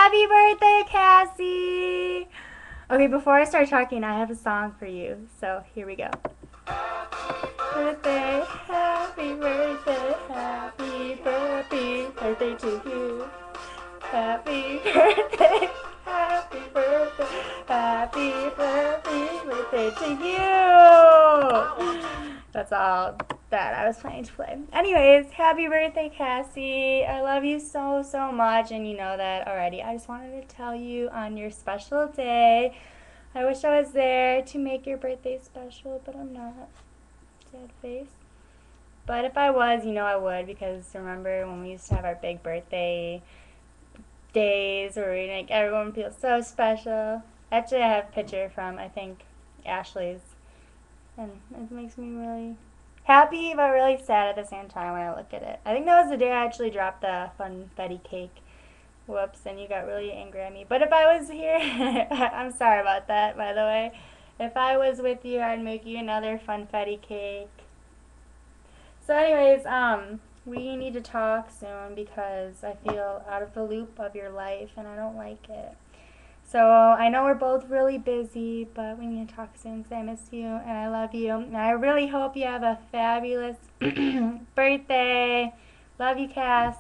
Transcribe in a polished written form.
Happy birthday, Cassie! Okay, before I start talking, I have a song for you. So here we go. Birthday, happy birthday, birthday to you. Happy birthday, happy birthday, birthday to you. That's all that I was planning to play. Anyways, happy birthday, Cassie. I love you so, so much, and you know that already. I just wanted to tell you on your special day. I wish I was there to make your birthday special, but I'm not. Sad face. But if I was, you know I would, because remember when we used to have our big birthday days where we make everyone feel so special. Actually, I have a picture from, I think, Ashley's, and it makes me really happy but really sad at the same time when I look at it. I think that was the day I actually dropped the funfetti cake. Whoops, and you got really angry at me. But if I was here, I'm sorry about that, by the way. If I was with you, I'd make you another funfetti cake. So anyways, we need to talk soon because I feel out of the loop of your life and I don't like it. So I know we're both really busy, but we need to talk soon because I miss you and I love you. And I really hope you have a fabulous birthday. Love you, Cass.